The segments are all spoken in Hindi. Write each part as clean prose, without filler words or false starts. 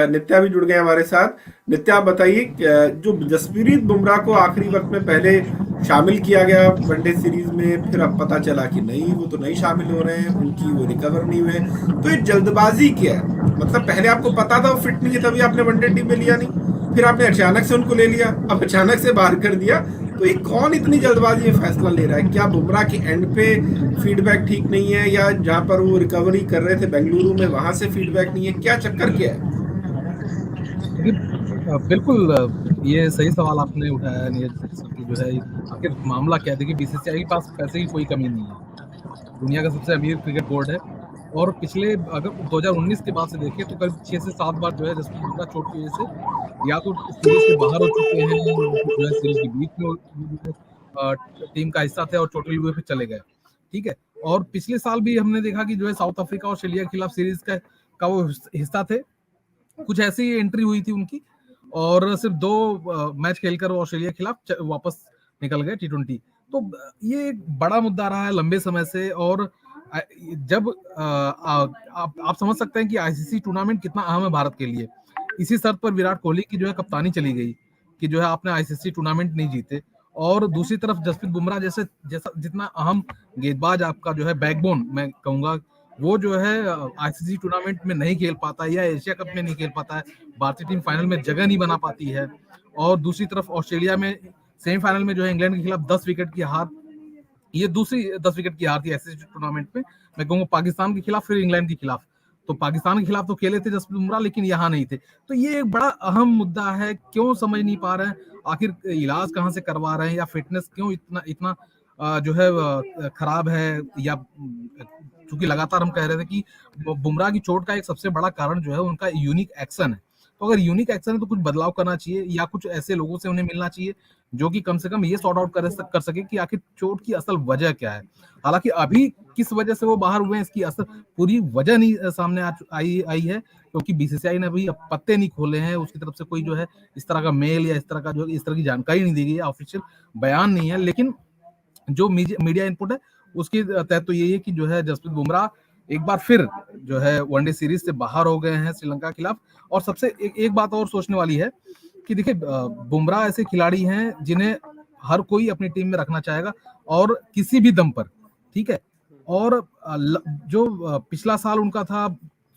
नित्या भी जुड़ गए हमारे साथ। नित्या, आप बताइए, जो जसप्रीत बुमराह को आखिरी वक्त में पहले शामिल किया गया वनडे सीरीज में, फिर अब पता चला कि नहीं, वो तो नहीं शामिल हो रहे हैं, उनकी वो रिकवर नहीं हुए, तो ये जल्दबाजी क्या है? मतलब पहले आपको पता था वो फिट नहीं है, तभी आपने वनडे टीम में लिया नहीं, फिर आपने अचानक से उनको ले लिया, अब अचानक से बाहर कर दिया। तो ये कौन इतनी जल्दबाजी में फैसला ले रहा है? क्या बुमराह की एंड पे फीडबैक ठीक नहीं है, या जहां पर वो रिकवरी कर रहे थे बेंगलुरु में वहां से फीडबैक नहीं है? क्या चक्कर क्या है? बिल्कुल, ये सही सवाल आपने उठाया है नीरज सर की। जो है आखिर मामला क्या है? देखिए, बीसीसीआई के पास पैसे की कोई कमी नहीं है, दुनिया का सबसे अमीर क्रिकेट बोर्ड है। और पिछले अगर 2019 के बाद से देखें तो करीब 6 से 7 बार जो है जसप्रीत बुमराह चोट की वजह से या तो सीरीज के बाहर हो चुके हैं, या फिर जो है सीरीज के बीच में टीम का हिस्सा थे और चोटिल हुए फिर चले गए। ठीक है। और पिछले साल भी हमने देखा कि जो है साउथ अफ्रीका और ऑस्ट्रेलिया के खिलाफ सीरीज का वो हिस्सा थे, कुछ ऐसी एंट्री हुई थी उनकी, और सिर्फ 2 मैच खेलकर वो ऑस्ट्रेलिया के खिलाफ वापस निकल गए T20। तो ये एक बड़ा मुद्दा रहा है लंबे समय से। और जब आप समझ सकते हैं कि आईसीसी टूर्नामेंट कितना अहम है भारत के लिए। इसी शर्त पर विराट कोहली की जो है कप्तानी चली गई कि जो है आपने आईसीसी टूर्नामेंट नहीं जीते। और दूसरी तरफ जसप्रीत बुमराह जैसा जितना अहम गेंदबाज, आपका जो है बैकबोन मैं कहूंगा, वो जो है आईसीसी टूर्नामेंट में नहीं खेल पाता है या एशिया कप में नहीं खेल पाता है, भारतीय टीम फाइनल में जगह नहीं बना पाती है। और दूसरी तरफ ऑस्ट्रेलिया में सेमीफाइनल में जो है इंग्लैंड के खिलाफ 10 विकेट की हार, ये दूसरी 10 विकेट की हार थी आईसीसी टूर्नामेंट में। मैं कहूंगा पाकिस्तान के खिलाफ, फिर इंग्लैंड के खिलाफ। तो पाकिस्तान के खिलाफ तो खेले थे जसप्रीत बुमराह, लेकिन यहाँ नहीं थे। तो ये एक बड़ा अहम मुद्दा है, क्यों समझ नहीं पा रहे हैं आखिर इलाज कहाँ से करवा रहे हैं, या फिटनेस क्यों इतना इतना जो है खराब है। या चूंकि लगातार हम कह रहे थे कि बुमराह की चोट का एक सबसे बड़ा कारण जो है उनका यूनिक एक्शन है। तो अगर यूनिक एक्शन है तो कुछ बदलाव करना चाहिए, या कुछ ऐसे लोगों से उन्हें मिलना चाहिए जो कि कम से कम ये सॉर्ट आउट कर सके कि आखिर चोट की असल वजह क्या है। हालांकि अभी किस वजह से वो बाहर हुए हैं, इसकी असल पूरी वजह नहीं सामने आई है, क्योंकि बीसीसीआई ने अभी पत्ते नहीं खोले हैं, उसकी तरफ से कोई जो है इस तरह का मेल या इस तरह का जो इस तरह की जानकारी नहीं दी गई है, ऑफिशियल बयान नहीं है। लेकिन जो मीडिया इनपुट है उसके तहत तो यही है कि जो है जसप्रीत बुमराह एक बार फिर जो है वनडे सीरीज से बाहर हो गए हैं श्रीलंका के खिलाफ। और सबसे एक बात और सोचने वाली है कि देखिए, बुमराह ऐसे खिलाड़ी हैं जिन्हें हर कोई अपनी टीम में रखना चाहेगा, और किसी भी दम पर। ठीक है। और जो पिछला साल उनका था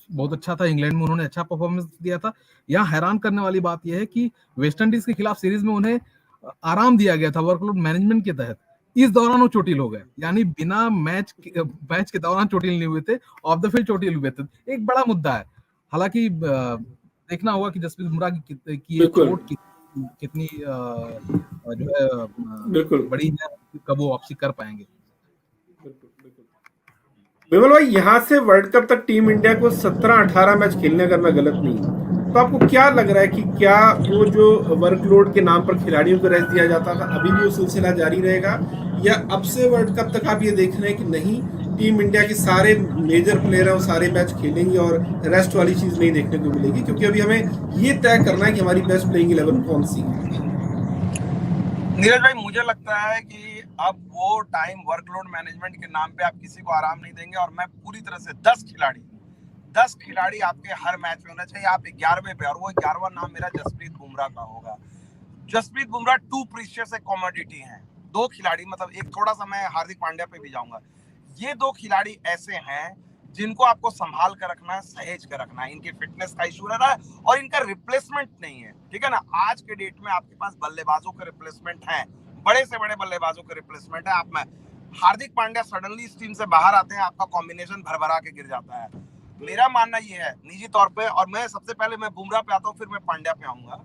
बहुत अच्छा था, इंग्लैंड में उन्होंने अच्छा परफॉर्मेंस दिया था। यहाँ हैरान करने वाली बात यह है कि वेस्ट इंडीज के खिलाफ सीरीज में उन्हें आराम दिया गया था वर्कलोड मैनेजमेंट के तहत। इस दौरान वो चोटिल हो गए, यानी बिना मैच के दौरान चोटिल नहीं हुए थे, ऑफ द फील्ड चोटिल हुए थे। एक बड़ा मुद्दा है। हालांकि देखना होगा कि जसप्रीत बुमराह की ये बिल्कुल, चोट कितनी जो है बिल्कुल, बड़ी है, कब वो वापसी कर पाएंगे। विमल भाई, यहाँ से वर्ल्ड कप तक टीम इंडिया को 17-18 मैच खेलने, अगर मैं गलत नहीं हूँ, तो आपको क्या लग रहा है कि क्या वो जो वर्कलोड के नाम पर खिलाड़ियों को रेस्ट दिया जाता था, अभी भी वो सिलसिला जारी रहेगा, या अब से वर्ल्ड कप तक आप ये देख रहे हैं कि नहीं, टीम इंडिया के सारे मेजर प्लेयर हैं वो सारे मैच खेलेंगे और रेस्ट वाली चीज नहीं देखने को मिलेगी, क्योंकि अभी हमें ये तय करना है कि हमारी बेस्ट प्लेइंग 11 कौन सी है? नीरज भाई, मुझे लगता है कि अब वो टाइम वर्कलोड मैनेजमेंट के नाम पे आप किसी को आराम नहीं देंगे। और मैं पूरी तरह से 10 खिलाड़ी आपके हर मैच में होना चाहिए, आप 11वें पे, और वो 11वां नाम मेरा जसप्रीत बुमराह का होगा। जसप्रीत बुमराह टू प्रीशियस एक कमोडिटी हैं। 2 खिलाड़ी, मतलब एक थोड़ा सा मैं हार्दिक पांड्या पे भी जाऊंगा। ये 2 खिलाड़ी ऐसे हैं जिनको आपको संभाल कर रखना है, सहेज कर रखना है। इनकी फिटनेस का इशू रहा है और इनका रिप्लेसमेंट नहीं है। ठीक है ना, आज के डेट में आपके पास बल्लेबाजों के रिप्लेसमेंट है, बड़े से बड़े बल्लेबाजों के रिप्लेसमेंट है। आप में हार्दिक पांड्या सडनली इस टीम से बाहर आते हैं, आपका कॉम्बिनेशन भरभरा के गिर जाता है। मेरा मानना ये है निजी तौर पे, और मैं सबसे पहले मैं बुमराह पे आता हूँ, फिर मैं पांड्या पे आऊंगा।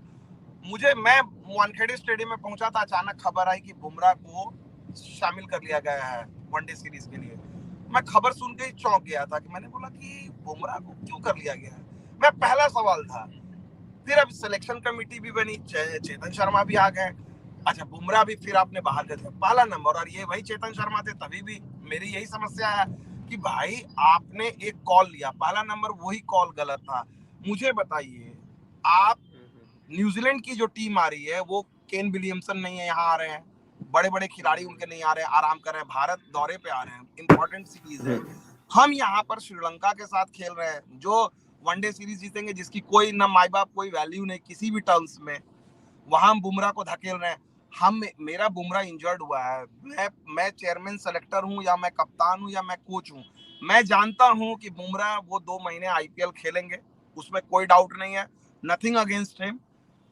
मैं वानखेड़े स्टेडियम में पहुंचा था, अचानक खबर आई कि बुमराह को शामिल कर लिया गया है वनडे सीरीज के लिए। मैं खबर सुन के ही चौंक गया था कि मैंने बोला कि बुमराह को क्यों कर लिया गया है। मैं पहला सवाल था। फिर अब सिलेक्शन कमेटी भी बनी, चेतन शर्मा भी आ गए। अच्छा, बुमराह भी फिर आपने बाहर कर दिया पहला नंबर, और ये वही चेतन शर्मा थे। तभी भी मेरी यही समस्या है कि भाई आपने एक कॉल लिया, पहला नंबर, वही कॉल गलत था। मुझे बताइए, आप न्यूजीलैंड की जो टीम आ रही है वो केन विलियमसन नहीं है, यहाँ आ रहे हैं, बड़े बड़े खिलाड़ी उनके नहीं आ रहे हैं, आराम कर रहे हैं, भारत दौरे पे आ रहे हैं, इंपॉर्टेंट सीरीज है। हम यहाँ पर श्रीलंका के साथ खेल रहे हैं, जो वनडे सीरीज जीतेंगे जिसकी कोई ना माई बाप कोई वैल्यू नहीं किसी भी टर्म्स में, वहां हम बुमराह को धकेल रहे हैं। मेरा बुमराह इंजर्ड हुआ है, मैं चेयरमैन सेलेक्टर हूं या मैं कप्तान हूं या मैं कोच हूं, मैं जानता हूं कि बुमराह वो 2 महीने आईपीएल खेलेंगे, उसमें कोई डाउट नहीं है, नथिंग अगेंस्ट हिम।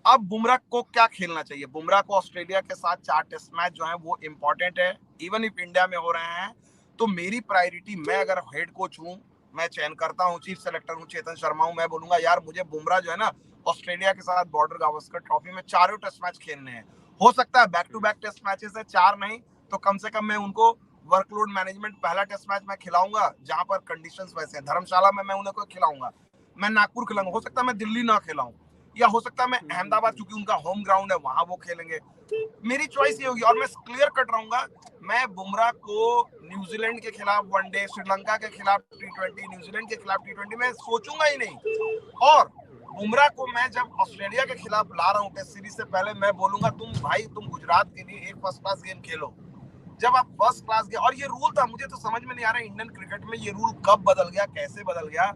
अब बुमराह को क्या खेलना चाहिए? बुमराह को ऑस्ट्रेलिया के साथ 4 टेस्ट मैच जो है वो इंपॉर्टेंट है, इवन इफ इंडिया में हो रहे हैं। तो मेरी प्रायोरिटी, मैं अगर हेड कोच हूं, मैं चयन करता हूं, चीफ सेलेक्टर हूं, चेतन शर्मा हूं, मैं बोलूंगा यार मुझे बुमराह जो है ना ऑस्ट्रेलिया के साथ बॉर्डर गावस्कर ट्रॉफी में 4 टेस्ट मैच खेलने हैं। हो सकता है back to back test matches है, 4 नहीं तो कम से कम मैं उनको वर्कलोड मैनेजमेंट पहला टेस्ट मैच मैं खिलाऊंगा जहां पर कंडीशंस वैसे हैं, धर्मशाला में मैं उन्हें को खिलाऊंगा, मैं नागपुर खिलाऊंगा, हो सकता है मैं दिल्ली ना खिलाऊं, या हो सकता है मैं अहमदाबाद क्योंकि उनका होम ग्राउंड है वहां वो खेलेंगे। मेरी चॉइस ये होगी और मैं क्लियर कट रहूंगा, मैं बुमराह को न्यूजीलैंड के खिलाफ वनडे, श्रीलंका के खिलाफ T20, न्यूजीलैंड के खिलाफ T20 में सोचूंगा ही नहीं। और बुमराह को मैं जब ऑस्ट्रेलिया के खिलाफ ला रहा हूँ टेस्ट सीरीज से पहले, मैं बोलूंगा तुम गुजरात के लिए एक फर्स्ट क्लास गेम खेलो। जब आप फर्स्ट क्लास गए, और ये रूल था, मुझे तो समझ में नहीं आ रहा इंडियन क्रिकेट में ये रूल कब बदल गया, कैसे बदल गया।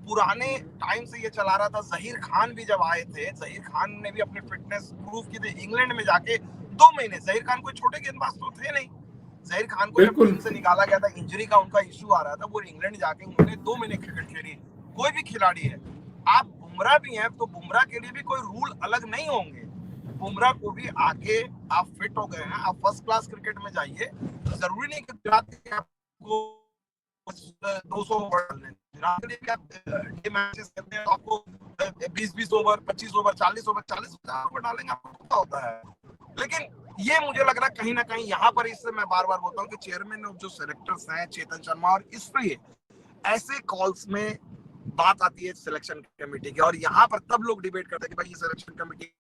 पुराने टाइम से ये चला रहा था, जहीर खान भी जब आए थे, जहीर खान ने भी अपनी फिटनेस प्रूव की थी इंग्लैंड में जाके 2 महीने। जहीर खान कोई छोटे गेंदबाज तो थे नहीं, जहीर खान को जब टीम से निकाला गया था, इंजरी का उनका इश्यू आ रहा था, वो इंग्लैंड जाके उन्होंने 2 महीने क्रिकेट खेली। कोई भी खिलाड़ी है, आप बुमराह भी हैं तो बुमराह के लिए भी कोई रूल अलग नहीं होंगे। बुमराह को भी आगे आप फिट हो गए हैं, आप फर्स्ट क्लास क्रिकेट में जाइए, जरूरी नहीं कि गुजरात के आपको 200 ओवर डालने, गुजरात के लिए क्या डे मैचेस खेलते हैं, आपको 20-20 ओवर, 25 ओवर, 40 ओवर, 40 ओवर डालेंगे, आपको पता होता है। लेकिन ये मुझे लग रहा है कहीं ना कहीं यहाँ पर, इससे मैं बार बार बोलता हूँ कि चेयरमैन ऑफ जो सेलेक्टर्स हैं चेतन शर्मा, और इसलिए ऐसे कॉल्स में बात आती है सिलेक्शन कमेटी की, और यहाँ पर तब लोग डिबेट करते हैं कि भाई ये सिलेक्शन कमेटी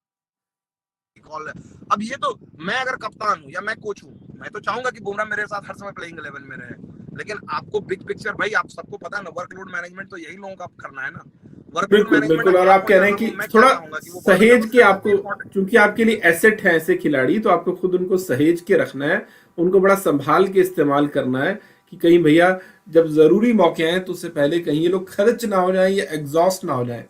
कॉल है। अब ये तो मैं अगर कप्तान हूँ या मैं कोच हूँ, मैं तो चाहूंगा कि बुमराह मेरे साथ हर समय प्लेइंग 11 में रहे, लेकिन आपको बिग पिक्चर, भाई आप सबको पता है ना, वर्कलोड मैनेजमेंट तो यही लोगों का करना है ना। बिल्कुल बिल्कुल। और आप कह रहे हैं कि थोड़ा सहेज के आपको, क्योंकि आपके लिए एसेट है ऐसे खिलाड़ी, तो आपको खुद उनको सहेज के रखना है, उनको बड़ा संभाल के इस्तेमाल करना है कि कहीं भैया जब जरूरी मौके आए तो उससे पहले कहीं ये लोग खर्च ना हो जाए या एग्जॉस्ट ना हो जाए।